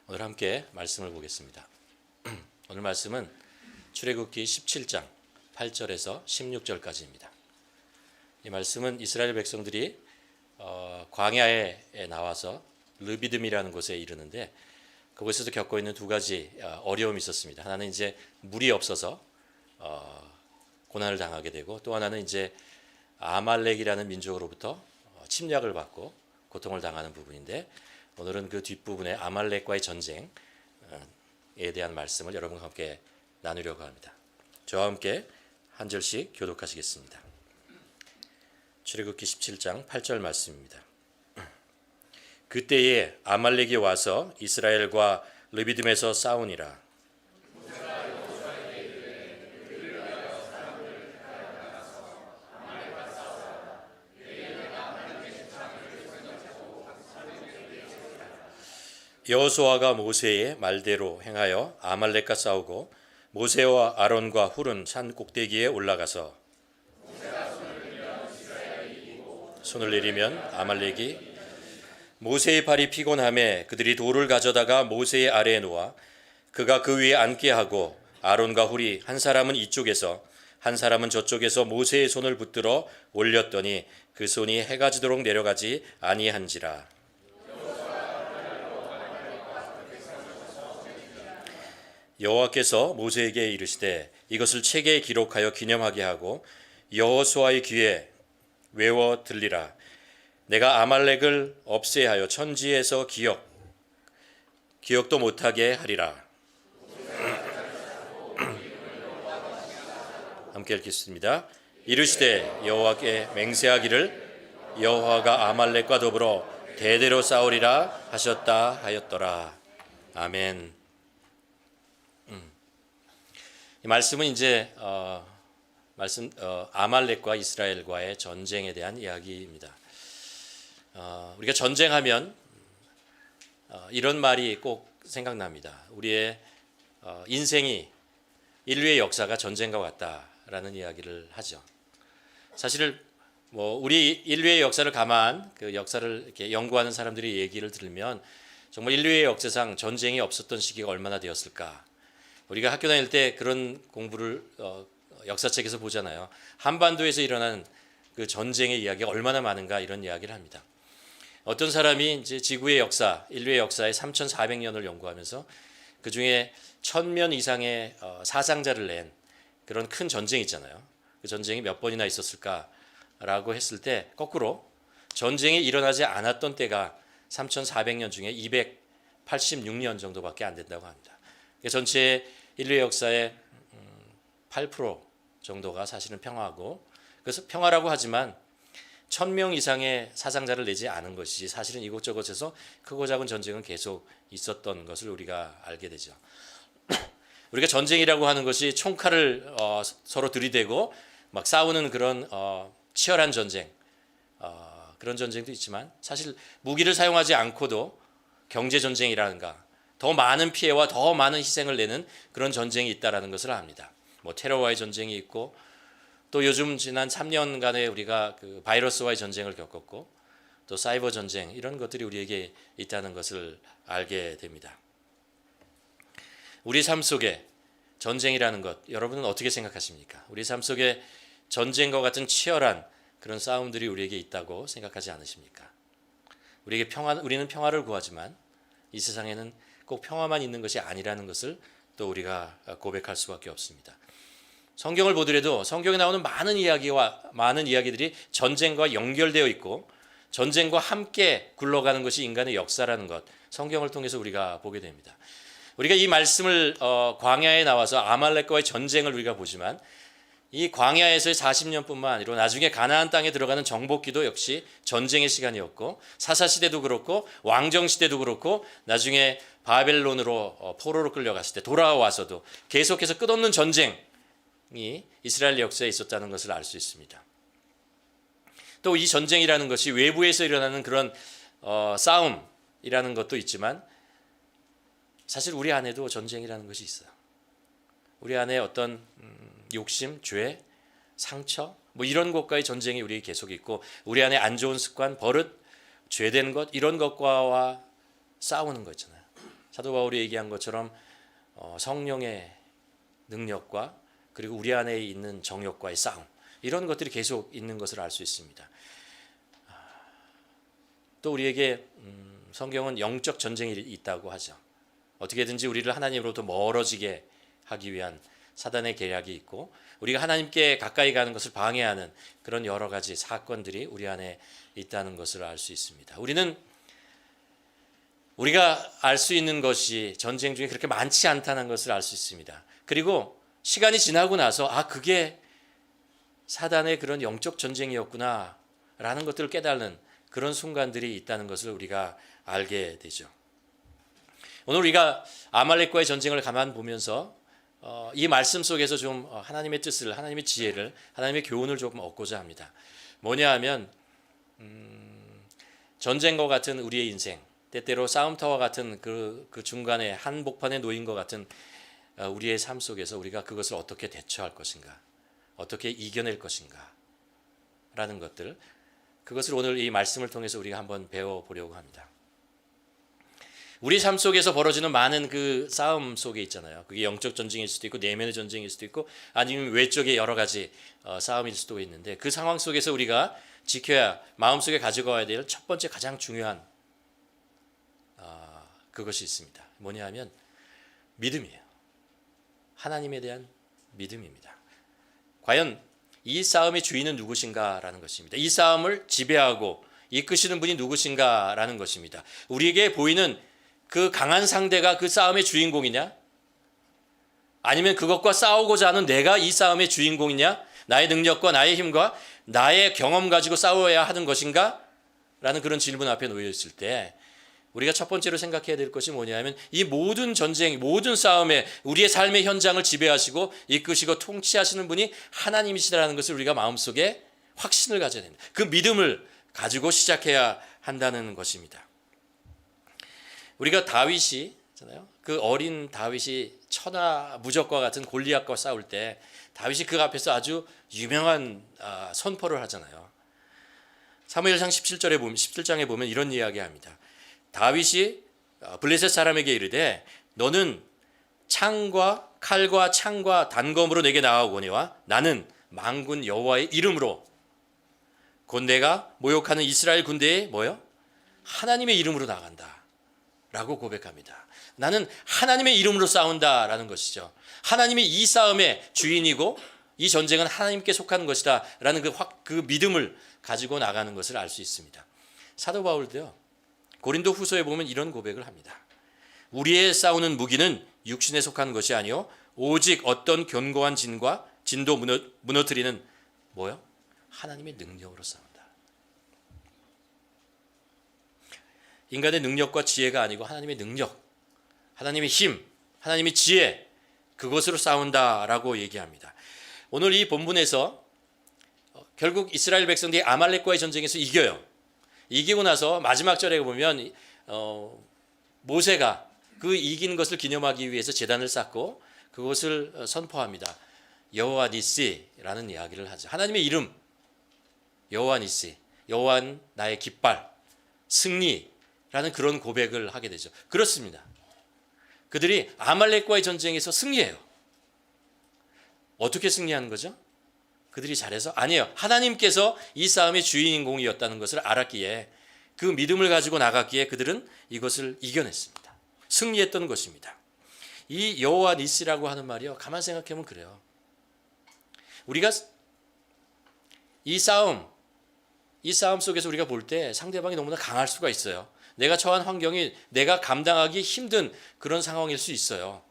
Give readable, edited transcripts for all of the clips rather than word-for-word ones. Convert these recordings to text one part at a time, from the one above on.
오늘 함께 말씀을 보겠습니다. 오늘 말씀은 출애굽기 17장 8절에서 16절까지입니다. 이 말씀은 이스라엘 백성들이 광야에 나와서 르비딤이라는 곳에 이르는데 그곳에서 겪고 있는 두 가지 어려움이 있었습니다. 하나는 이제 물이 없어서 고난을 당하게 되고, 또 하나는 이제 아말렉이라는 민족으로부터 침략을 받고 고통을 당하는 부분인데, 오늘은 그 뒷부분에 아말렉과의 전쟁에 대한 말씀을 여러분과 함께 나누려고 합니다. 저와 함께 한 절씩 교독하시겠습니다. 출애굽기 17장 8절 말씀입니다. 그때에 아말렉이 와서 이스라엘과 르비딤에서 싸우니라. 여호수아가 모세의 말대로 행하여 아말렉과 싸우고, 모세와 아론과 훌은 산 꼭대기에 올라가서 손을 내리면 아말렉이, 모세의 발이 피곤함에 그들이 돌을 가져다가 모세의 아래에 놓아 그가 그 위에 앉게 하고, 아론과 훌이 한 사람은 이쪽에서 한 사람은 저쪽에서 모세의 손을 붙들어 올렸더니 그 손이 해가 지도록 내려가지 아니한지라. 여호와께서 모세에게 이르시되 이것을 책에 기록하여 기념하게 하고 여호수아의 귀에 외워 들리라. 내가 아말렉을 없애하여 천지에서 기억도 못하게 하리라. 함께 읽겠습니다. 이르시되 여호와께 맹세하기를 여호와가 아말렉과 더불어 대대로 싸우리라 하셨다 하였더라. 아멘. 이 말씀은 이제 아말렉과 이스라엘과의 전쟁에 대한 이야기입니다. 우리가 전쟁하면 이런 말이 꼭 생각납니다. 우리의 인생이, 인류의 역사가 전쟁과 같다라는 이야기를 하죠. 사실 우리 인류의 역사를 그 역사를 이렇게 연구하는 사람들의 얘기를 들으면 정말 인류의 역사상 전쟁이 없었던 시기가 얼마나 되었을까. 우리가 학교 다닐 때 그런 공부를 역사책에서 보잖아요. 한반도에서 일어난 그 전쟁의 이야기가 얼마나 많은가, 이런 이야기를 합니다. 어떤 사람이 이제 지구의 역사, 인류의 역사의 3,400년을 연구하면서 그 중에 1,000년 이상의 사상자를 낸 그런 큰 전쟁이 있잖아요. 그 전쟁이 몇 번이나 있었을까라고 했을 때 거꾸로 전쟁이 일어나지 않았던 때가 3,400년 중에 286년 정도밖에 안 된다고 합니다. 전체 인류의 역사의 8% 정도가 사실은 평화고, 그래서 평화라고 하지만 1,000명 이상의 사상자를 내지 않은 것이지, 사실은 이곳저곳에서 크고 작은 전쟁은 계속 있었던 것을 우리가 알게 되죠. 우리가 전쟁이라고 하는 것이 총칼을 서로 들이대고 막 싸우는 그런 치열한 전쟁, 그런 전쟁도 있지만, 사실 무기를 사용하지 않고도 경제 전쟁이라든가 더 많은 피해와 더 많은 희생을 내는 그런 전쟁이 있다라는 것을 압니다. 테러와의 전쟁이 있고, 또 요즘 지난 3년간의 우리가 그 바이러스와의 전쟁을 겪었고, 또 사이버 전쟁, 이런 것들이 우리에게 있다는 것을 알게 됩니다. 우리 삶 속에 전쟁이라는 것, 여러분은 어떻게 생각하십니까? 우리 삶 속에 전쟁과 같은 치열한 그런 싸움들이 우리에게 있다고 생각하지 않으십니까? 우리는 평화를 구하지만 이 세상에는 꼭 평화만 있는 것이 아니라는 것을 또 우리가 고백할 수밖에 없습니다. 성경을 보더라도 성경에 나오는 많은 이야기들이 전쟁과 연결되어 있고, 전쟁과 함께 굴러가는 것이 인간의 역사라는 것, 성경을 통해서 우리가 보게 됩니다. 우리가 이 말씀을 광야에 나와서 아말렉과의 전쟁을 우리가 보지만, 이 광야에서의 40년뿐만 아니라 나중에 가나안 땅에 들어가는 정복기도 역시 전쟁의 시간이었고, 사사시대도 그렇고 왕정시대도 그렇고, 나중에 바벨론으로 포로로 끌려갔을 때 돌아와서도 계속해서 끝없는 전쟁이 이스라엘 역사에 있었다는 것을 알 수 있습니다. 또 이 전쟁이라는 것이 외부에서 일어나는 그런 싸움이라는 것도 있지만, 사실 우리 안에도 전쟁이라는 것이 있어요. 우리 안에 어떤 욕심, 죄, 상처, 이런 것과의 전쟁이 우리에게 계속 있고, 우리 안에 안 좋은 습관, 버릇, 죄된 것, 이런 것과 싸우는 거 있잖아요. 사도 바울이 얘기한 것처럼 성령의 능력과 그리고 우리 안에 있는 정욕과의 싸움, 이런 것들이 계속 있는 것을 알 수 있습니다. 또 우리에게 성경은 영적 전쟁이 있다고 하죠. 어떻게든지 우리를 하나님으로부터 멀어지게 하기 위한 사단의 계략이 있고, 우리가 하나님께 가까이 가는 것을 방해하는 그런 여러 가지 사건들이 우리 안에 있다는 것을 알 수 있습니다. 우리가 알 수 있는 것이 전쟁 중에 그렇게 많지 않다는 것을 알 수 있습니다. 그리고 시간이 지나고 나서 그게 사단의 그런 영적 전쟁이었구나 라는 것들을 깨닫는 그런 순간들이 있다는 것을 우리가 알게 되죠. 오늘 우리가 아말렉과의 전쟁을 가만 보면서 이 말씀 속에서 좀 하나님의 뜻을, 하나님의 지혜를, 하나님의 교훈을 조금 얻고자 합니다. 뭐냐 하면 전쟁과 같은 우리의 인생, 때때로 싸움터와 같은 그 중간에 한복판에 놓인 것 같은 우리의 삶 속에서 우리가 그것을 어떻게 대처할 것인가, 어떻게 이겨낼 것인가 라는 것들, 그것을 오늘 이 말씀을 통해서 우리가 한번 배워보려고 합니다. 우리 삶 속에서 벌어지는 많은 그 싸움 속에 있잖아요. 그게 영적 전쟁일 수도 있고 내면의 전쟁일 수도 있고 아니면 외적의 여러 가지 싸움일 수도 있는데, 그 상황 속에서 우리가 지켜야, 마음속에 가져가야 될 첫 번째 가장 중요한 그것이 있습니다. 뭐냐 하면 믿음이에요. 하나님에 대한 믿음입니다. 과연 이 싸움의 주인은 누구신가라는 것입니다. 이 싸움을 지배하고 이끄시는 분이 누구신가라는 것입니다. 우리에게 보이는 그 강한 상대가 그 싸움의 주인공이냐? 아니면 그것과 싸우고자 하는 내가 이 싸움의 주인공이냐? 나의 능력과 나의 힘과 나의 경험 가지고 싸워야 하는 것인가? 라는 그런 질문 앞에 놓여 있을 때 우리가 첫 번째로 생각해야 될 것이 뭐냐면, 이 모든 전쟁, 모든 싸움에 우리의 삶의 현장을 지배하시고 이끄시고 통치하시는 분이 하나님이시라는 것을 우리가 마음속에 확신을 가져야 됩니다. 그 믿음을 가지고 시작해야 한다는 것입니다. 우리가 다윗이잖아요. 그 어린 다윗이 천하무적과 같은 골리앗과 싸울 때 다윗이 그 앞에서 아주 유명한 선포를 하잖아요. 사무엘상 17장에 보면 이런 이야기합니다. 다윗이 블레셋 사람에게 이르되 너는 창과 칼과 창과 단검으로 내게 나아오거니와 나는 만군 여호와의 이름으로 곧 내가 모욕하는 이스라엘 군대에 뭐요? 하나님의 이름으로 나간다 라고 고백합니다. 나는 하나님의 이름으로 싸운다라는 것이죠. 하나님이 이 싸움의 주인이고 이 전쟁은 하나님께 속하는 것이다 라는 그 믿음을 가지고 나가는 것을 알 수 있습니다. 사도 바울도요, 고린도 후서에 보면 이런 고백을 합니다. 우리의 싸우는 무기는 육신에 속한 것이 아니요 오직 어떤 견고한 진도 무너뜨리는 뭐요? 하나님의 능력으로 싸운다. 인간의 능력과 지혜가 아니고 하나님의 능력, 하나님의 힘, 하나님의 지혜, 그것으로 싸운다라고 얘기합니다. 오늘 이 본문에서 결국 이스라엘 백성들이 아말렉과의 전쟁에서 이겨요. 이기고 나서 마지막 절에 보면 모세가 그 이긴 것을 기념하기 위해서 제단을 쌓고 그것을 선포합니다. 여호와 니시라는 이야기를 하죠. 하나님의 이름 여호와 니시, 여호와는 나의 깃발, 승리라는 그런 고백을 하게 되죠. 그렇습니다. 그들이 아말렉과의 전쟁에서 승리해요. 어떻게 승리하는 거죠? 그들이 잘해서? 아니에요. 하나님께서 이 싸움의 주인공이었다는 것을 알았기에, 그 믿음을 가지고 나갔기에 그들은 이것을 이겨냈습니다. 승리했던 것입니다. 이 여호와 니시라고 하는 말이요, 가만 생각해보면 그래요. 우리가 이 싸움 속에서 우리가 볼 때 상대방이 너무나 강할 수가 있어요. 내가 처한 환경이 내가 감당하기 힘든 그런 상황일 수 있어요.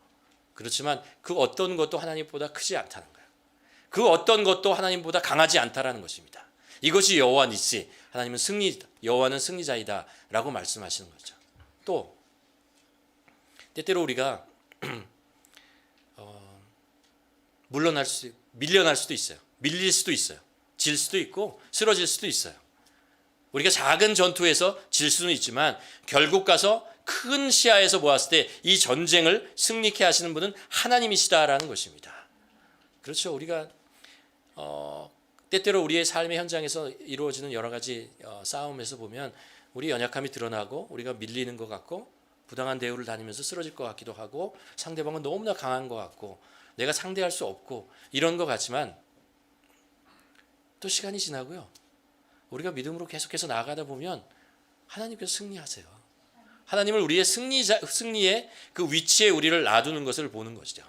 그렇지만 그 어떤 것도 하나님보다 크지 않다는 거예요. 그 어떤 것도 하나님보다 강하지 않다라는 것입니다. 이것이 여호와 니시, 하나님은 여호와는 승리자이다 라고 말씀하시는 거죠. 또 때때로 우리가 밀려날 수도 있어요. 밀릴 수도 있어요. 질 수도 있고 쓰러질 수도 있어요. 우리가 작은 전투에서 질 수는 있지만 결국 가서 큰 시야에서 보았을 때 이 전쟁을 승리케 하시는 분은 하나님이시다라는 것입니다. 그렇죠. 우리가 때때로 우리의 삶의 현장에서 이루어지는 여러 가지 싸움에서 보면 우리 연약함이 드러나고 우리가 밀리는 것 같고 부당한 대우를 다니면서 쓰러질 것 같기도 하고 상대방은 너무나 강한 것 같고 내가 상대할 수 없고 이런 것 같지만 또 시간이 지나고요. 우리가 믿음으로 계속해서 나아가다 보면 하나님께서 승리하세요. 하나님을 우리의 승리의 그 위치에 우리를 놔두는 것을 보는 것이죠.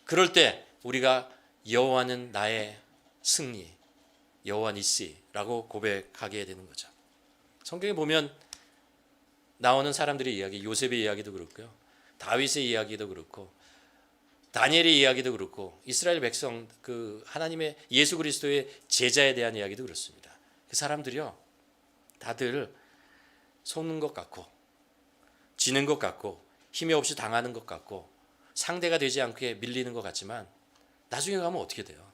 그럴 때 우리가 여호와는 나의 승리, 여호와 니시라고 고백하게 되는 거죠. 성경에 보면 나오는 사람들의 이야기, 요셉의 이야기도 그렇고요. 다윗의 이야기도 그렇고 다니엘의 이야기도 그렇고 이스라엘 백성 그 하나님의 예수 그리스도의 제자에 대한 이야기도 그렇습니다. 그 사람들이요. 다들 속는 것 같고 지는 것 같고 힘이 없이 당하는 것 같고 상대가 되지 않게 밀리는 것 같지만 나중에 가면 어떻게 돼요?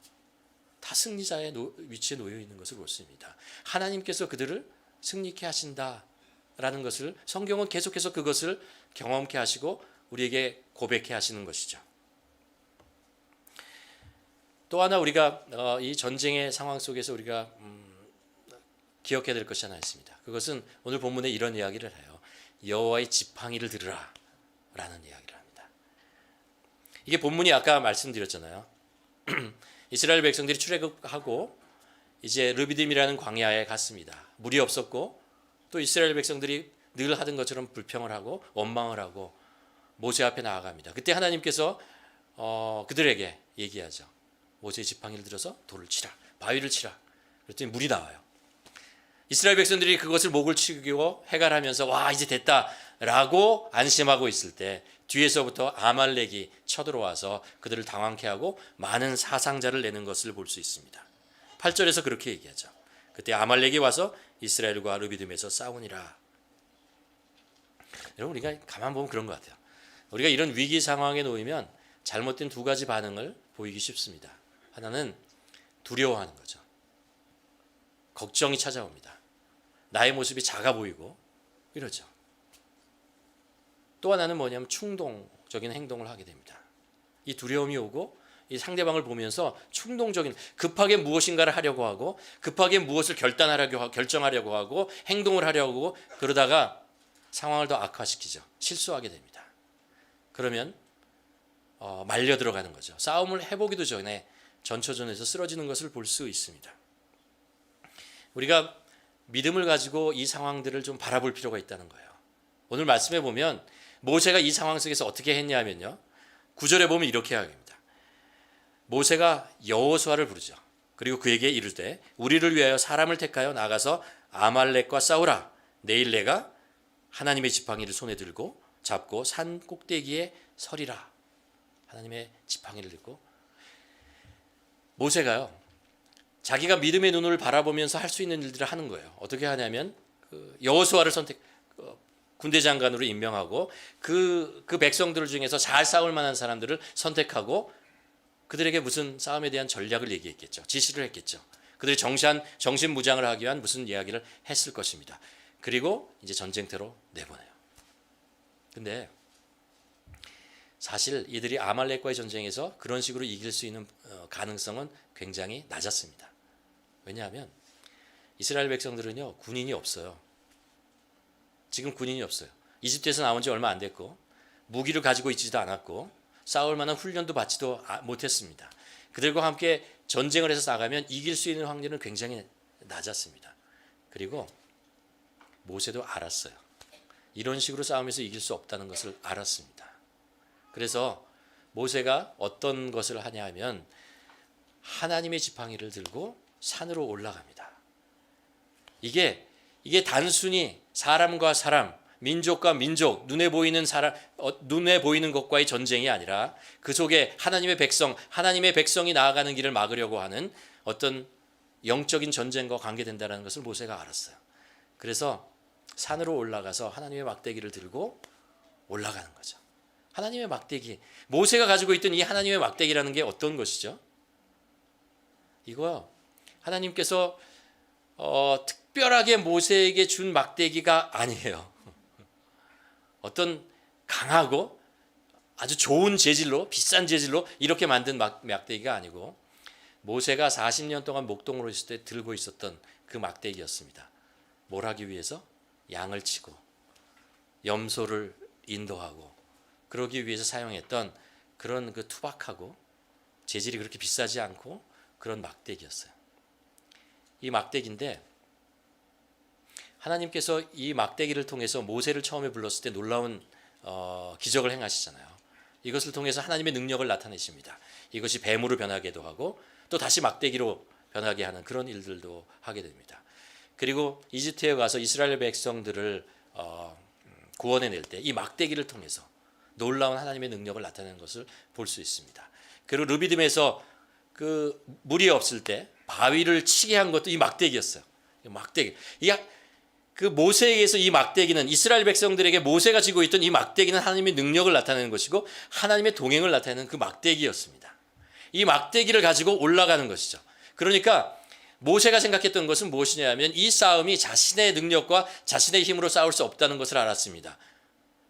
다 승리자의 위치에 놓여 있는 것을 보십니다. 하나님께서 그들을 승리케 하신다라는 것을 성경은 계속해서 그것을 경험케 하시고 우리에게 고백케 하시는 것이죠. 또 하나 우리가 이 전쟁의 상황 속에서 우리가 기억해야 될 것이 하나 있습니다. 그것은 오늘 본문에 이런 이야기를 해요. 여호와의 지팡이를 들으라 라는 이야기를 합니다. 이게 본문이 아까 말씀드렸잖아요. 이스라엘 백성들이 출애굽하고 이제 르비딤이라는 광야에 갔습니다. 물이 없었고 또 이스라엘 백성들이 늘 하던 것처럼 불평을 하고 원망을 하고 모세 앞에 나아갑니다. 그때 하나님께서 그들에게 얘기하죠. 모세의 지팡이를 들어서 돌을 치라, 바위를 치라. 그랬더니 물이 나와요. 이스라엘 백성들이 그것을 목을 치고 해갈하면서 와 이제 됐다라고 안심하고 있을 때 뒤에서부터 아말렉이 쳐들어와서 그들을 당황케 하고 많은 사상자를 내는 것을 볼 수 있습니다. 8절에서 그렇게 얘기하죠. 그때 아말렉이 와서 이스라엘과 르비딤에서 싸우니라. 여러분 우리가 가만 보면 그런 것 같아요. 우리가 이런 위기 상황에 놓이면 잘못된 두 가지 반응을 보이기 쉽습니다. 하나는 두려워하는 거죠. 걱정이 찾아옵니다. 나의 모습이 작아 보이고 이러죠. 또 하나는 뭐냐면 충동적인 행동을 하게 됩니다. 이 두려움이 오고 이 상대방을 보면서 충동적인 급하게 무엇인가를 하려고 하고 급하게 무엇을 결정하려고 하고 행동을 하려고 하고 그러다가 상황을 더 악화시키죠. 실수하게 됩니다. 그러면 말려 들어가는 거죠. 싸움을 해보기도 전에 전초전에서 쓰러지는 것을 볼 수 있습니다. 우리가 믿음을 가지고 이 상황들을 좀 바라볼 필요가 있다는 거예요. 오늘 말씀해 보면 모세가 이 상황 속에서 어떻게 했냐면요. 9절에 보면 이렇게 이야기합니다. 모세가 여호수아를 부르죠. 그리고 그에게 이를 때 우리를 위하여 사람을 택하여 나가서 아말렉과 싸우라. 내일 내가 하나님의 지팡이를 손에 들고 잡고 산 꼭대기에 서리라. 하나님의 지팡이를 들고 모세가요. 자기가 믿음의 눈을 바라보면서 할 수 있는 일들을 하는 거예요. 어떻게 하냐면 여호수아를 군대 장관으로 임명하고 그 백성들 중에서 잘 싸울 만한 사람들을 선택하고 그들에게 무슨 싸움에 대한 전략을 얘기했겠죠. 지시를 했겠죠. 그들이 정신무장을 하기 위한 무슨 이야기를 했을 것입니다. 그리고 이제 전쟁터로 내보내요. 근데 사실 이들이 아말렉과의 전쟁에서 그런 식으로 이길 수 있는 가능성은 굉장히 낮았습니다. 왜냐하면 이스라엘 백성들은요 군인이 없어요. 지금 군인이 없어요. 이집트에서 나온 지 얼마 안 됐고 무기를 가지고 있지도 않았고 싸울 만한 훈련도 받지도 못했습니다. 그들과 함께 전쟁을 해서 나가면 이길 수 있는 확률은 굉장히 낮았습니다. 그리고 모세도 알았어요. 이런 식으로 싸우면서 이길 수 없다는 것을 알았습니다. 그래서 모세가 어떤 것을 하냐 하면 하나님의 지팡이를 들고 산으로 올라갑니다. 이게 단순히 사람과 사람, 민족과 민족, 눈에 보이는 것과의 전쟁이 아니라 그 속에 하나님의 백성이 나아가는 길을 막으려고 하는 어떤 영적인 전쟁과 관계된다는 것을 모세가 알았어요. 그래서 산으로 올라가서 하나님의 막대기를 들고 올라가는 거죠. 하나님의 막대기, 모세가 가지고 있던 이 하나님의 막대기라는 게 어떤 것이죠? 이거요. 하나님께서 특별하게 모세에게 준 막대기가 아니에요. 어떤 강하고 아주 좋은 재질로 비싼 재질로 이렇게 만든 막대기가 아니고 모세가 40년 동안 목동으로 있을 때 들고 있었던 그 막대기였습니다. 뭘 하기 위해서? 양을 치고 염소를 인도하고 그러기 위해서 사용했던 그런 그 투박하고 재질이 그렇게 비싸지 않고 그런 막대기였어요. 이 막대기인데 하나님께서 이 막대기를 통해서 모세를 처음에 불렀을 때 놀라운 기적을 행하시잖아요. 이것을 통해서 하나님의 능력을 나타내십니다. 이것이 뱀으로 변하게도 하고 또 다시 막대기로 변하게 하는 그런 일들도 하게 됩니다. 그리고 이집트에 가서 이스라엘 백성들을 구원해낼 때 이 막대기를 통해서 놀라운 하나님의 능력을 나타내는 것을 볼 수 있습니다. 그리고 르비딤에서 그 물이 없을 때 바위를 치게 한 것도 이 막대기였어요. 막대기. 그 모세에게서 이 막대기는 이스라엘 백성들에게 모세가 쥐고 있던 이 막대기는 하나님의 능력을 나타내는 것이고 하나님의 동행을 나타내는 그 막대기였습니다. 이 막대기를 가지고 올라가는 것이죠. 그러니까 모세가 생각했던 것은 무엇이냐면 이 싸움이 자신의 능력과 자신의 힘으로 싸울 수 없다는 것을 알았습니다.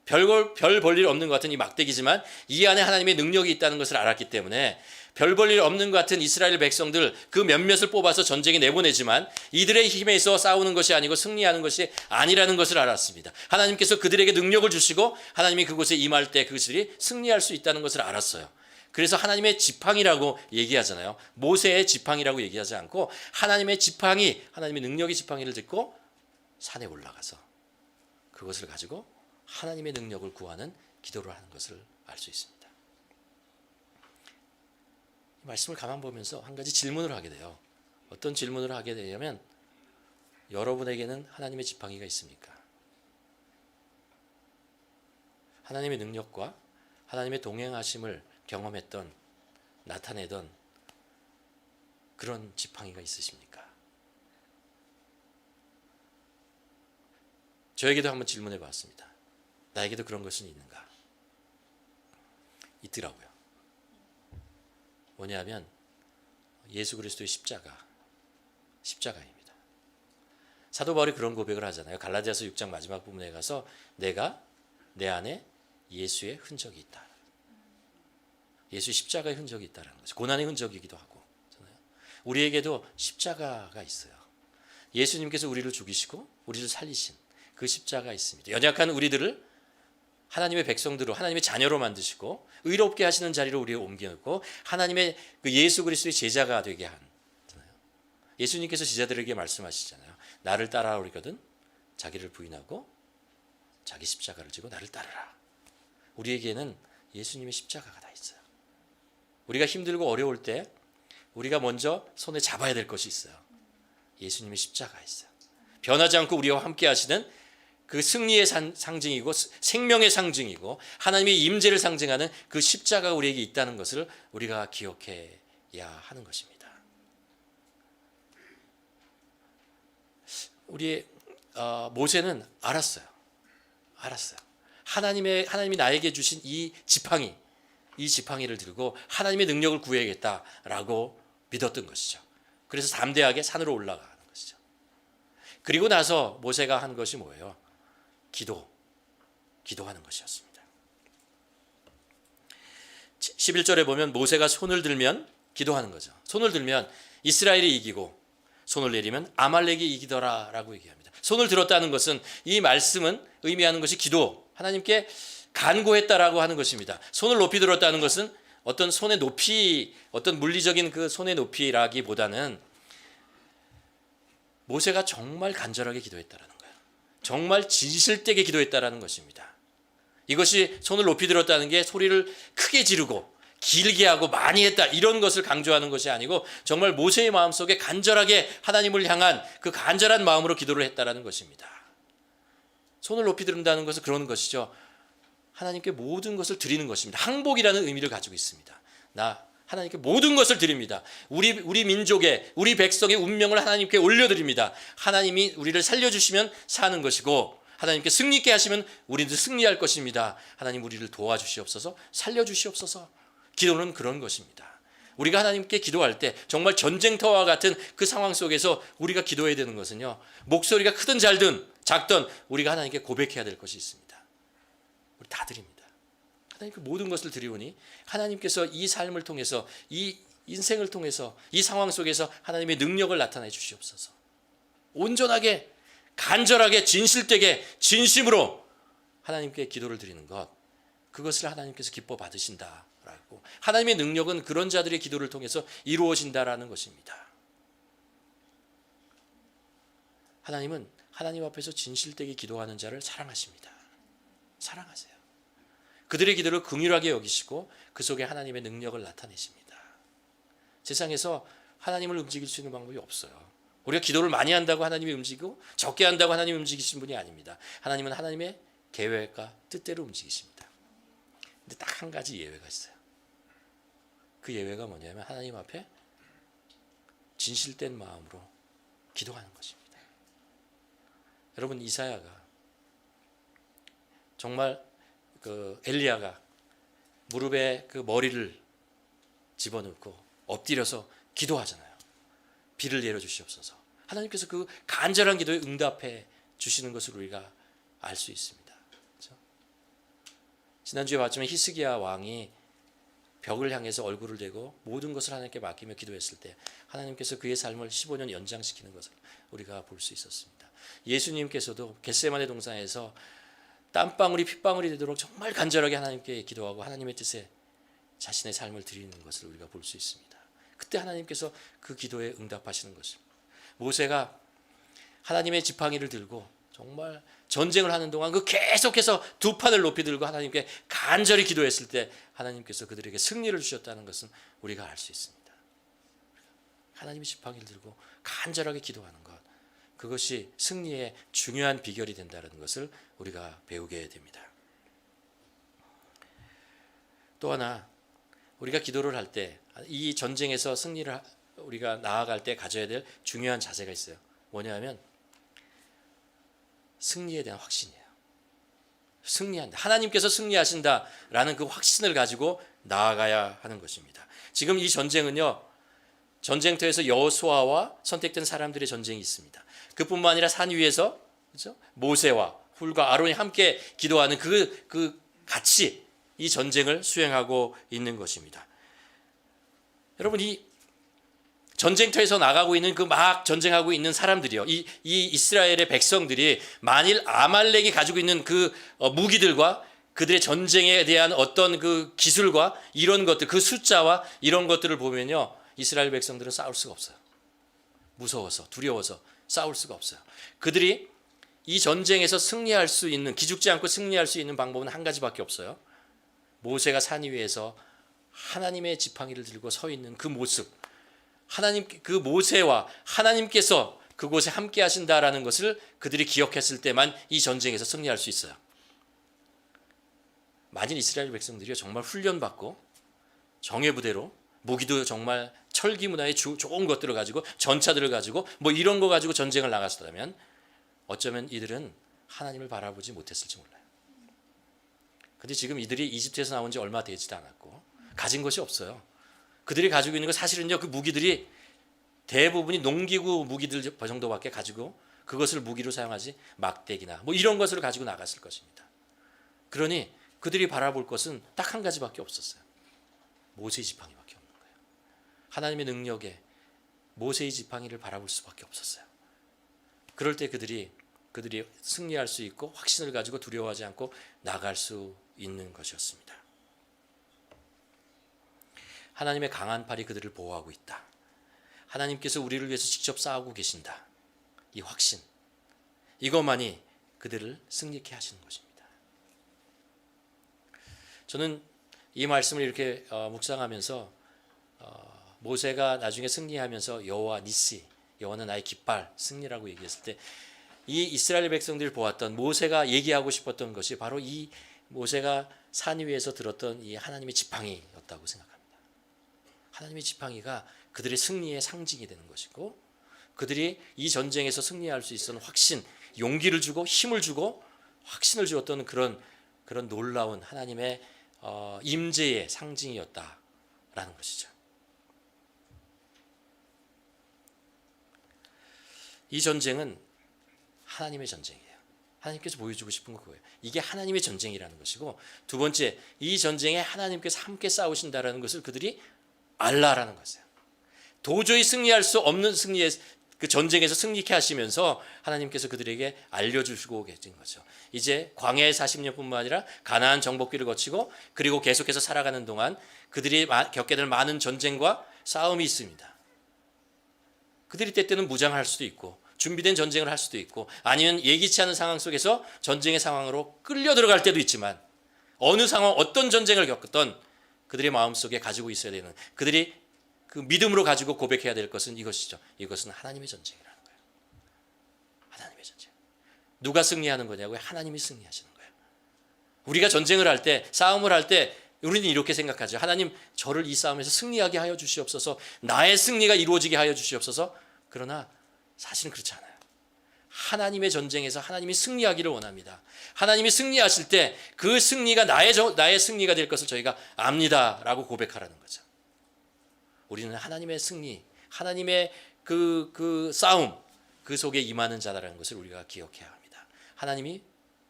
별 볼 일 없는 것 같은 이 막대기지만 이 안에 하나님의 능력이 있다는 것을 알았기 때문에 별 볼 일 없는 것 같은 이스라엘 백성들 그 몇몇을 뽑아서 전쟁에 내보내지만 이들의 힘에서 싸우는 것이 아니고 승리하는 것이 아니라는 것을 알았습니다. 하나님께서 그들에게 능력을 주시고 하나님이 그곳에 임할 때 그것들이 승리할 수 있다는 것을 알았어요. 그래서 하나님의 지팡이라고 얘기하잖아요. 모세의 지팡이라고 얘기하지 않고 하나님의 지팡이, 하나님의 능력의 지팡이를 듣고 산에 올라가서 그것을 가지고 하나님의 능력을 구하는 기도를 하는 것을 알 수 있습니다. 이 말씀을 가만 보면서 한 가지 질문을 하게 돼요. 어떤 질문을 하게 되냐면 여러분에게는 하나님의 지팡이가 있습니까? 하나님의 능력과 하나님의 동행하심을 경험했던, 나타내던 그런 지팡이가 있으십니까? 저에게도 한번 질문해 봤습니다. 나에게도 그런 것은 있는가? 있더라고요. 뭐냐면 예수 그리스도의 십자가입니다. 사도 바울이 그런 고백을 하잖아요. 갈라디아서 6장 마지막 부분에 가서 내가 내 안에 예수의 흔적이 있다. 예수의 십자가의 흔적이 있다는 거죠. 고난의 흔적이기도 하고. 우리에게도 십자가가 있어요. 예수님께서 우리를 죽이시고 우리를 살리신 그 십자가 있습니다. 연약한 우리들을 하나님의 백성들로 하나님의 자녀로 만드시고 의롭게 하시는 자리로 우리를 옮겨놓고 하나님의 그 예수 그리스도의 제자가 되게 한. 예수님께서 제자들에게 말씀하시잖아요. 나를 따라오려거든 자기를 부인하고 자기 십자가를 지고 나를 따르라. 우리에게는 예수님의 십자가가 다 있어요. 우리가 힘들고 어려울 때 우리가 먼저 손에 잡아야 될 것이 있어요. 예수님의 십자가 있어요. 변하지 않고 우리와 함께 하시는 그 승리의 상징이고 생명의 상징이고 하나님의 임재를 상징하는 그 십자가가 우리에게 있다는 것을 우리가 기억해야 하는 것입니다. 우리 모세는 알았어요. 하나님이 나에게 주신 이 지팡이를 들고 하나님의 능력을 구해야겠다라고 믿었던 것이죠. 그래서 담대하게 산으로 올라가는 것이죠. 그리고 나서 모세가 한 것이 뭐예요? 기도하는 것이었습니다. 11절에 보면 모세가 손을 들면 기도하는 거죠. 손을 들면 이스라엘이 이기고 손을 내리면 아말렉이 이기더라라고 얘기합니다. 손을 들었다는 것은 이 말씀은 의미하는 것이 기도, 하나님께 간구했다라고 하는 것입니다. 손을 높이 들었다는 것은 어떤 손의 높이, 어떤 물리적인 그 손의 높이라기보다는 모세가 정말 간절하게 기도했다라는 거예요. 정말 진실되게 기도했다라는 것입니다. 이것이 손을 높이 들었다는 게 소리를 크게 지르고 길게 하고 많이 했다 이런 것을 강조하는 것이 아니고 정말 모세의 마음속에 간절하게 하나님을 향한 그 간절한 마음으로 기도를 했다라는 것입니다. 손을 높이 든다는 것은 그런 것이죠. 하나님께 모든 것을 드리는 것입니다. 항복이라는 의미를 가지고 있습니다. 나 하나님께 모든 것을 드립니다. 우리 민족의, 우리 백성의 운명을 하나님께 올려드립니다. 하나님이 우리를 살려주시면 사는 것이고 하나님께 승리있게 하시면 우리도 승리할 것입니다. 하나님 우리를 도와주시옵소서, 살려주시옵소서. 기도는 그런 것입니다. 우리가 하나님께 기도할 때 정말 전쟁터와 같은 그 상황 속에서 우리가 기도해야 되는 것은요, 목소리가 크든 작든 우리가 하나님께 고백해야 될 것이 있습니다. 우리 다 드립니다. 하나님께 모든 것을 드리오니 하나님께서 이 삶을 통해서, 이 인생을 통해서, 이 상황 속에서 하나님의 능력을 나타내 주시옵소서. 온전하게, 간절하게, 진실되게, 진심으로 하나님께 기도를 드리는 것, 그것을 하나님께서 기뻐 받으신다라고, 하나님의 능력은 그런 자들의 기도를 통해서 이루어진다라는 것입니다. 하나님은 하나님 앞에서 진실되게 기도하는 자를 사랑하십니다. 사랑하세요. 그들의 기도를 긍휼하게 여기시고 그 속에 하나님의 능력을 나타내십니다. 세상에서 하나님을 움직일 수 있는 방법이 없어요. 우리가 기도를 많이 한다고 하나님이 움직이고 적게 한다고 하나님이 움직이신 분이 아닙니다. 하나님은 하나님의 계획과 뜻대로 움직이십니다. 근데 딱 한 가지 예외가 있어요. 그 예외가 뭐냐면 하나님 앞에 진실된 마음으로 기도하는 것입니다. 여러분, 이사야가 정말 그 엘리야가 무릎에 그 머리를 집어넣고 엎드려서 기도하잖아요. 비를 내려 주시옵소서. 하나님께서 그 간절한 기도에 응답해 주시는 것을 우리가 알 수 있습니다. 그렇죠? 지난주에 봤지만 히스기야 왕이 벽을 향해서 얼굴을 대고 모든 것을 하나님께 맡기며 기도했을 때 하나님께서 그의 삶을 15년 연장시키는 것을 우리가 볼 수 있었습니다. 예수님께서도 겟세마네 동산에서 땀방울이 핏방울이 되도록 정말 간절하게 하나님께 기도하고 하나님의 뜻에 자신의 삶을 드리는 것을 우리가 볼 수 있습니다. 그때 하나님께서 그 기도에 응답하시는 것입니다. 모세가 하나님의 지팡이를 들고 정말 전쟁을 하는 동안 그 계속해서 두 팔을 높이 들고 하나님께 간절히 기도했을 때 하나님께서 그들에게 승리를 주셨다는 것은 우리가 알 수 있습니다. 하나님의 지팡이를 들고 간절하게 기도하는 것, 그것이 승리의 중요한 비결이 된다는 것을 우리가 배우게 됩니다. 또 하나, 우리가 기도를 할 때 이 전쟁에서 승리를 우리가 나아갈 때 가져야 될 중요한 자세가 있어요. 뭐냐면 승리에 대한 확신이에요. 승리한다. 하나님께서 승리하신다라는 그 확신을 가지고 나아가야 하는 것입니다. 지금 이 전쟁은요, 전쟁터에서 여호수아와 선택된 사람들의 전쟁이 있습니다. 그뿐만 아니라 산 위에서, 그렇죠? 모세와 훌과 아론이 함께 기도하는 그 같이 이 전쟁을 수행하고 있는 것입니다. 여러분, 이 전쟁터에서 나가고 있는 그 막 전쟁하고 있는 사람들이요, 이 이스라엘의 백성들이 만일 아말렉이 가지고 있는 그 무기들과 그들의 전쟁에 대한 어떤 그 기술과 이런 것들, 그 숫자와 이런 것들을 보면요, 이스라엘 백성들은 싸울 수가 없어요. 무서워서, 두려워서 싸울 수가 없어요. 그들이 이 전쟁에서 승리할 수 있는, 기죽지 않고 승리할 수 있는 방법은 한 가지밖에 없어요. 모세가 산 위에서 하나님의 지팡이를 들고 서 있는 그 모습, 하나님, 그 모세와 하나님께서 그곳에 함께 하신다라는 것을 그들이 기억했을 때만 이 전쟁에서 승리할 수 있어요. 만일 이스라엘 백성들이 정말 훈련받고 정예부대로 무기도 정말 철기 문화의 좋은 것들을 가지고 전차들을 가지고 뭐 이런 거 가지고 전쟁을 나갔다면 어쩌면 이들은 하나님을 바라보지 못했을지 몰라요. 근데 지금 이들이 이집트에서 나온 지 얼마 되지도 않았고 가진 것이 없어요. 그들이 가지고 있는 거 사실은요, 그 무기들이 대부분이 농기구 무기들 정도밖에 가지고 그것을 무기로 사용하지 막대기나 뭐 이런 것을 가지고 나갔을 것입니다. 그러니 그들이 바라볼 것은 딱 한 가지밖에 없었어요. 모세의 지팡이밖에 없는 거예요. 하나님의 능력에 모세의 지팡이를 바라볼 수밖에 없었어요. 그럴 때 그들이 승리할 수 있고 확신을 가지고 두려워하지 않고 나갈 수 있는 것이었습니다. 하나님의 강한 팔이 그들을 보호하고 있다. 하나님께서 우리를 위해서 직접 싸우고 계신다. 이 확신, 이것만이 그들을 승리케 하시는 것입니다. 저는 이 말씀을 이렇게 묵상하면서 모세가 나중에 승리하면서 여호와 니시, 여호와는 나의 깃발, 승리라고 얘기했을 때 이 이스라엘 백성들이 보았던, 모세가 얘기하고 싶었던 것이 바로 이 모세가 산 위에서 들었던 이 하나님의 지팡이였다고 생각합니다. 하나님의 지팡이가 그들의 승리의 상징이 되는 것이고, 그들이 이 전쟁에서 승리할 수 있었던 확신, 용기를 주고 힘을 주고 확신을 주었던 그런 놀라운 하나님의 임재의 상징이었다라는 것이죠. 이 전쟁은 하나님의 전쟁이에요. 하나님께서 보여주고 싶은 거 그거예요. 이게 하나님의 전쟁이라는 것이고, 두 번째, 이 전쟁에 하나님께서 함께 싸우신다라는 것을 그들이 알라라는 것이에요. 도저히 승리할 수 없는 승리의 그 전쟁에서 승리케 하시면서 하나님께서 그들에게 알려주시고 계신 거죠. 이제 광야의 40년뿐만 아니라 가나안 정복기를 거치고 그리고 계속해서 살아가는 동안 그들이 겪게 될 많은 전쟁과 싸움이 있습니다. 그들이 때때는 무장할 수도 있고 준비된 전쟁을 할 수도 있고 아니면 예기치 않은 상황 속에서 전쟁의 상황으로 끌려 들어갈 때도 있지만 어느 상황 어떤 전쟁을 겪었던 그들의 마음속에 가지고 있어야 되는 그들이 그 믿음으로 가지고 고백해야 될 것은 이것이죠. 이것은 하나님의 전쟁이라는 거예요. 하나님의 전쟁. 누가 승리하는 거냐고요? 하나님이 승리하시는 거예요. 우리가 전쟁을 할 때, 싸움을 할 때 우리는 이렇게 생각하죠. 하나님, 저를 이 싸움에서 승리하게 하여 주시옵소서. 나의 승리가 이루어지게 하여 주시옵소서. 그러나 사실은 그렇지 않아요. 하나님의 전쟁에서 하나님이 승리하기를 원합니다. 하나님이 승리하실 때 그 승리가 나의 승리가 될 것을 저희가 압니다라고 고백하라는 거죠. 우리는 하나님의 승리, 하나님의 그 싸움, 그 속에 임하는 자라는 것을 우리가 기억해야 합니다. 하나님이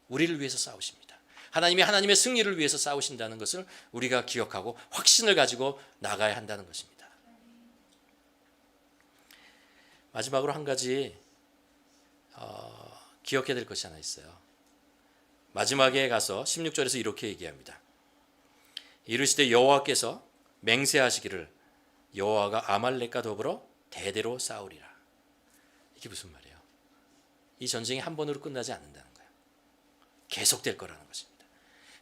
우리를 위해서 싸우십니다. 하나님이 하나님의 승리를 위해서 싸우신다는 것을 우리가 기억하고 확신을 가지고 나가야 한다는 것입니다. 마지막으로 한 가지 기억해야 될 것이 하나 있어요. 마지막에 가서 16절에서 이렇게 얘기합니다. 이르시되 여호와께서 맹세하시기를 여호와가 아말렉과 더불어 대대로 싸우리라. 이게 무슨 말이에요? 이 전쟁이 한 번으로 끝나지 않는다는 거예요. 계속될 거라는 것입니다.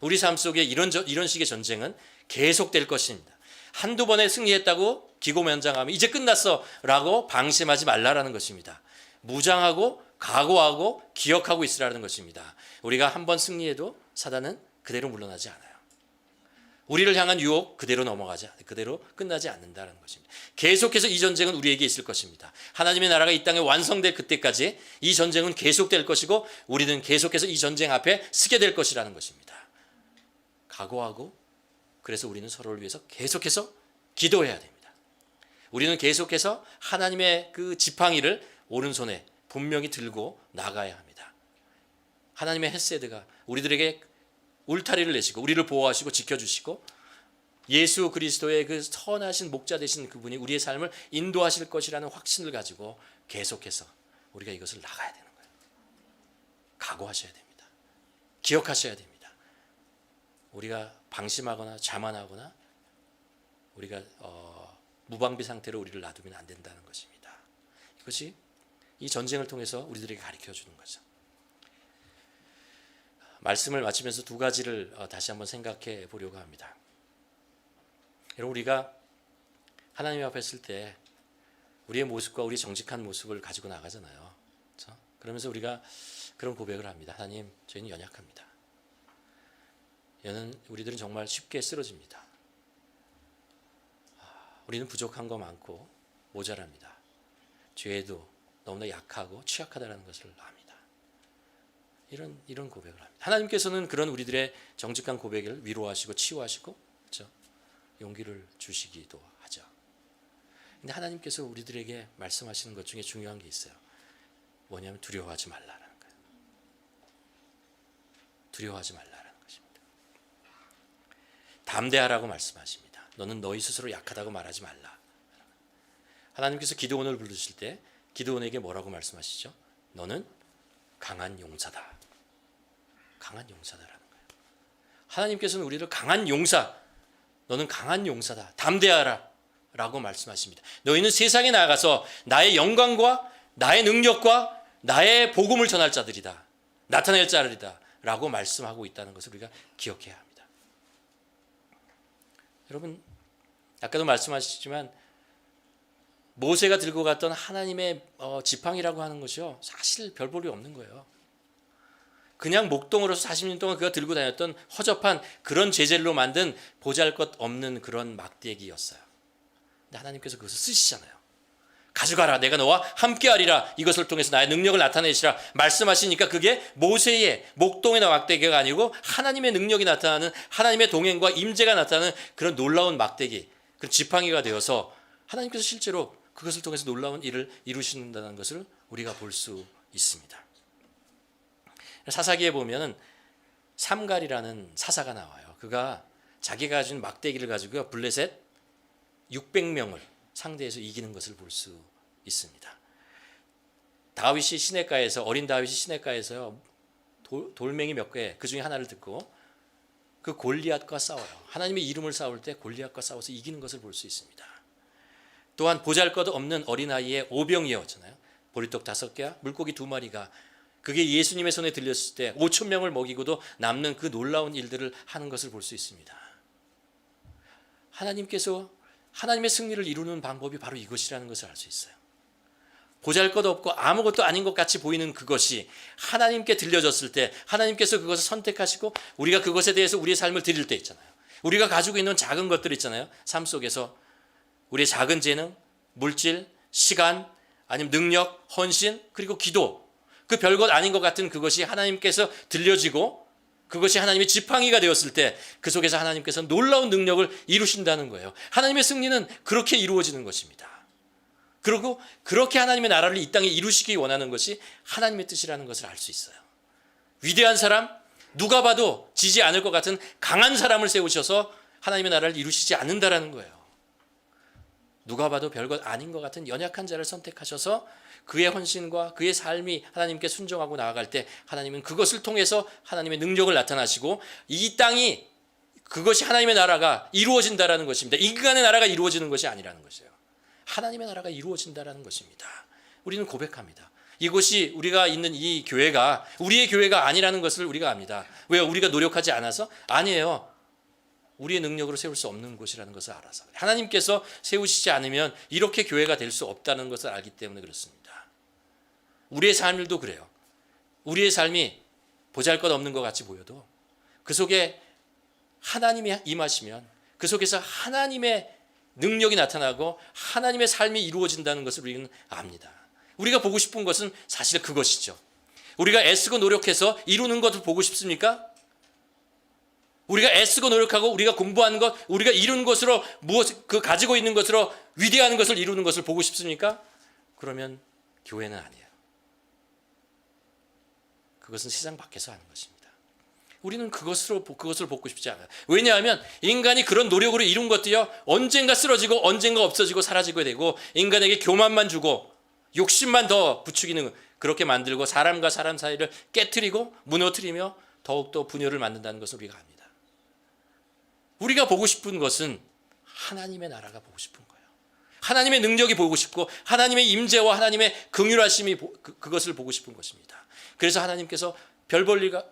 우리 삶 속에 이런 식의 전쟁은 계속될 것입니다. 한두 번에 승리했다고 기고만장하면 이제 끝났어 라고 방심하지 말라라는 것입니다. 무장하고 각오하고 기억하고 있으라는 것입니다. 우리가 한 번 승리해도 사단은 그대로 물러나지 않아요. 우리를 향한 유혹 그대로 그대로 끝나지 않는다는 것입니다. 계속해서 이 전쟁은 우리에게 있을 것입니다. 하나님의 나라가 이 땅에 완성될 그때까지 이 전쟁은 계속될 것이고 우리는 계속해서 이 전쟁 앞에 서게 될 것이라는 것입니다. 각오하고 그래서 우리는 서로를 위해서 계속해서 기도해야 됩니다. 우리는 계속해서 하나님의 그 지팡이를 오른손에 분명히 들고 나가야 합니다. 하나님의 헤세드가 우리들에게 울타리를 내시고 우리를 보호하시고 지켜주시고 예수 그리스도의 그 선하신 목자 되신 그분이 우리의 삶을 인도하실 것이라는 확신을 가지고 계속해서 우리가 이것을 나가야 되는 거예요. 각오하셔야 됩니다. 기억하셔야 됩니다. 우리가 방심하거나 자만하거나 우리가 무방비 상태로 우리를 놔두면 안 된다는 것입니다. 이것이 이 전쟁을 통해서 우리들에게 가르쳐 주는 거죠. 말씀을 마치면서 두 가지를 다시 한번 생각해 보려고 합니다. 여러분, 우리가 하나님 앞에 있을 때 우리의 모습과 우리 정직한 모습을 가지고 나가잖아요. 그렇죠? 그러면서 우리가 그런 고백을 합니다. 하나님, 저희는 연약합니다. 우리들은 정말 쉽게 쓰러집니다. 우리는 부족한 거 많고 모자랍니다. 죄에도 너무나 약하고 취약하다는 것을 압니다. 이런 고백을 합니다. 하나님께서는 그런 우리들의 정직한 고백을 위로하시고 치유하시고 그렇죠? 용기를 주시기도 하죠. 근데 하나님께서 우리들에게 말씀하시는 것 중에 중요한 게 있어요. 뭐냐면 두려워하지 말라는 거예요. 두려워하지 말라는 것입니다. 담대하라고 말씀하십니다. 너는 너희 스스로 약하다고 말하지 말라. 하나님께서 기드온을 부르실 때 기드온에게 뭐라고 말씀하시죠? 너는 강한 용사다. 강한 용사다라는 거예요. 하나님께서는 우리를 강한 용사, 너는 강한 용사다. 담대하라 라고 말씀하십니다. 너희는 세상에 나가서 나의 영광과 나의 능력과 나의 복음을 전할 자들이다. 나타낼 자들이다. 라고 말씀하고 있다는 것을 우리가 기억해야 합니다. 여러분, 아까도 말씀하셨지만 모세가 들고 갔던 하나님의 지팡이라고 하는 것이요, 사실 별 볼이 없는 거예요. 그냥 목동으로서 40년 동안 그가 들고 다녔던 허접한 그런 재질로 만든 보잘것없는 그런 막대기였어요. 근데 하나님께서 그것을 쓰시잖아요. 가져가라, 내가 너와 함께하리라, 이것을 통해서 나의 능력을 나타내시라 말씀하시니까 그게 모세의 목동의 막대기가 아니고 하나님의 능력이 나타나는, 하나님의 동행과 임재가 나타나는 그런 놀라운 막대기, 그런 지팡이가 되어서 하나님께서 실제로 그것을 통해서 놀라운 일을 이루신다는 것을 우리가 볼 수 있습니다. 사사기에 보면은 삼갈이라는 사사가 나와요. 그가 자기가 가진 막대기를 가지고 블레셋 600명을 상대해서 이기는 것을 볼 수 있습니다. 다윗이 시냇가에서 어린 다윗이 시냇가에서요 돌멩이 몇 개 그 중에 하나를 듣고 그 골리앗과 싸워요. 하나님의 이름을 싸울 때 골리앗과 싸워서 이기는 것을 볼 수 있습니다. 또한 보잘것없는 어린아이의 오병이었잖아요. 보리떡 5개와 물고기 2마리가 그게 예수님의 손에 들렸을 때 5천 명을 먹이고도 남는 그 놀라운 일들을 하는 것을 볼 수 있습니다. 하나님께서 하나님의 승리를 이루는 방법이 바로 이것이라는 것을 알 수 있어요. 보잘것없고 아무것도 아닌 것 같이 보이는 그것이 하나님께 들려졌을 때 하나님께서 그것을 선택하시고 우리가 그것에 대해서 우리의 삶을 드릴 때 있잖아요. 우리가 가지고 있는 작은 것들 있잖아요. 삶 속에서 우리의 작은 재능, 물질, 시간, 아니면 능력, 헌신, 그리고 기도, 그 별것 아닌 것 같은 그것이 하나님께서 들려지고 그것이 하나님의 지팡이가 되었을 때 그 속에서 하나님께서 놀라운 능력을 이루신다는 거예요. 하나님의 승리는 그렇게 이루어지는 것입니다. 그리고 그렇게 하나님의 나라를 이 땅에 이루시기 원하는 것이 하나님의 뜻이라는 것을 알 수 있어요. 위대한 사람, 누가 봐도 지지 않을 것 같은 강한 사람을 세우셔서 하나님의 나라를 이루시지 않는다라는 거예요. 누가 봐도 별것 아닌 것 같은 연약한 자를 선택하셔서 그의 헌신과 그의 삶이 하나님께 순종하고 나아갈 때 하나님은 그것을 통해서 하나님의 능력을 나타나시고 이 땅이 그것이 하나님의 나라가 이루어진다라는 것입니다. 인간의 나라가 이루어지는 것이 아니라는 것이에요. 하나님의 나라가 이루어진다라는 것입니다. 우리는 고백합니다. 이곳이 우리가 있는 이 교회가 우리의 교회가 아니라는 것을 우리가 압니다. 왜요? 우리가 노력하지 않아서? 아니에요. 우리의 능력으로 세울 수 없는 곳이라는 것을 알아서 하나님께서 세우시지 않으면 이렇게 교회가 될 수 없다는 것을 알기 때문에 그렇습니다. 우리의 삶도 그래요. 우리의 삶이 보잘것없는 것 같이 보여도 그 속에 하나님이 임하시면 그 속에서 하나님의 능력이 나타나고 하나님의 삶이 이루어진다는 것을 우리는 압니다. 우리가 보고 싶은 것은 사실 그것이죠. 우리가 애쓰고 노력해서 이루는 것을 보고 싶습니까? 우리가 애쓰고 노력하고 우리가 공부하는 것, 우리가 이룬 것으로 무엇 그 가지고 있는 것으로 위대한 것을 이루는 것을 보고 싶습니까? 그러면 교회는 아니에요. 그것은 세상 밖에서 하는 것입니다. 우리는 그것을 보고 싶지 않아요. 왜냐하면 인간이 그런 노력으로 이룬 것도요 언젠가 쓰러지고 언젠가 없어지고 사라지게 되고 인간에게 교만만 주고 욕심만 더 부추기는 그렇게 만들고 사람과 사람 사이를 깨트리고 무너뜨리며 더욱더 분열을 만든다는 것을 우리가 압니다. 우리가 보고 싶은 것은 하나님의 나라가 보고 싶은 거예요. 하나님의 능력이 보고 싶고 하나님의 임재와 하나님의 긍휼하심이 그것을 보고 싶은 것입니다. 그래서 하나님께서 별 볼일과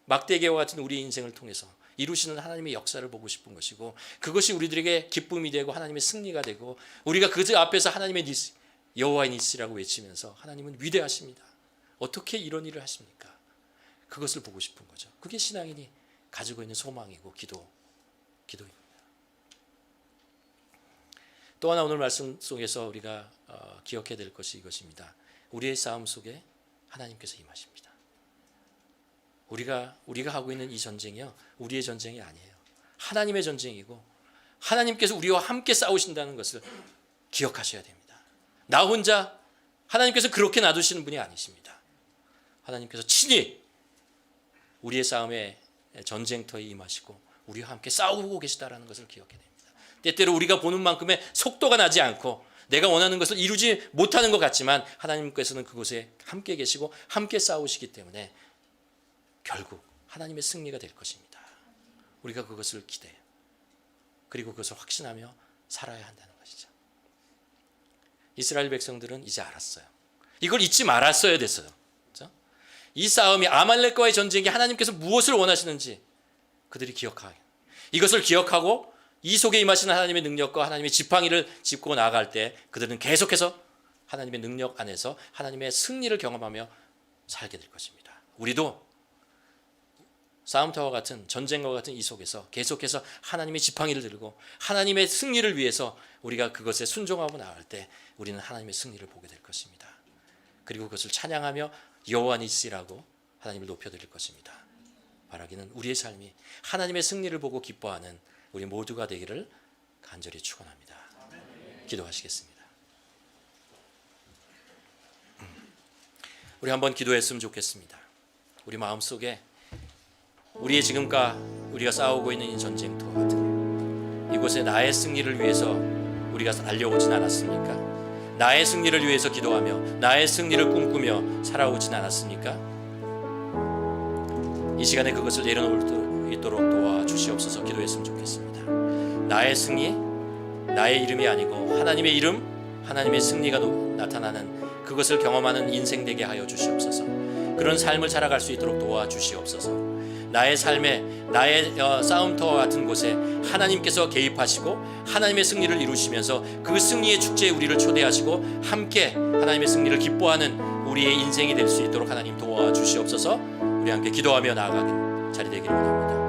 막대기와 같은 우리 인생을 통해서 이루시는 하나님의 역사를 보고 싶은 것이고 그것이 우리들에게 기쁨이 되고 하나님의 승리가 되고 우리가 그 앞에서 하나님의 니스, 여호와의 니스라고 외치면서 하나님은 위대하십니다. 어떻게 이런 일을 하십니까? 그것을 보고 싶은 거죠. 그게 신앙인이 가지고 있는 소망이고 기도입니다. 또 하나 오늘 말씀 속에서 우리가 기억해야 될 것이 이것입니다. 우리의 싸움 속에 하나님께서 임하십니다. 우리가 하고 있는 이 전쟁이요 우리의 전쟁이 아니에요. 하나님의 전쟁이고 하나님께서 우리와 함께 싸우신다는 것을 기억하셔야 됩니다. 나 혼자 하나님께서 그렇게 놔두시는 분이 아니십니다. 하나님께서 친히 우리의 싸움에 전쟁터에 임하시고 우리와 함께 싸우고 계시다라는 것을 기억해야 됩니다. 때때로 우리가 보는 만큼의 속도가 나지 않고 내가 원하는 것을 이루지 못하는 것 같지만 하나님께서는 그곳에 함께 계시고 함께 싸우시기 때문에 결국 하나님의 승리가 될 것입니다. 우리가 그것을 기대해요. 그리고 그것을 확신하며 살아야 한다는 것이죠. 이스라엘 백성들은 이제 알았어요. 이걸 잊지 말았어야 됐어요. 그렇죠? 이 싸움이 아말렉과의 전쟁이 하나님께서 무엇을 원하시는지 그들이 기억하게. 이것을 기억하고 이 속에 임하시는 하나님의 능력과 하나님의 지팡이를 짚고 나아갈 때 그들은 계속해서 하나님의 능력 안에서 하나님의 승리를 경험하며 살게 될 것입니다. 우리도 싸움터와 같은 전쟁과 같은 이 속에서 계속해서 하나님의 지팡이를 들고 하나님의 승리를 위해서 우리가 그것에 순종하고 나갈 때 우리는 하나님의 승리를 보게 될 것입니다. 그리고 그것을 찬양하며 여호와 니시라고 하나님을 높여드릴 것입니다. 바라기는 우리의 삶이 하나님의 승리를 보고 기뻐하는 우리 모두가 되기를 간절히 축원합니다. 기도하시겠습니다. 우리 한번 기도했으면 좋겠습니다. 우리 마음속에 우리의 지금과 우리가 싸우고 있는 이 전쟁터 같은 이곳에 나의 승리를 위해서 우리가 달려오진 않았습니까? 나의 승리를 위해서 기도하며 나의 승리를 꿈꾸며 살아오진 않았습니까? 이 시간에 그것을 내려놓을 수 있도록 도와주시옵소서. 기도했으면 좋겠습니다. 나의 승리, 나의 이름이 아니고 하나님의 이름, 하나님의 승리가 나타나는 그것을 경험하는 인생 되게 하여 주시옵소서. 그런 삶을 살아갈 수 있도록 도와주시옵소서. 나의 삶에, 나의 싸움터와 같은 곳에 하나님께서 개입하시고 하나님의 승리를 이루시면서 그 승리의 축제에 우리를 초대하시고 함께 하나님의 승리를 기뻐하는 우리의 인생이 될 수 있도록 하나님 도와주시옵소서. 우리 함께 기도하며 나아가는 자리 되기를 원합니다.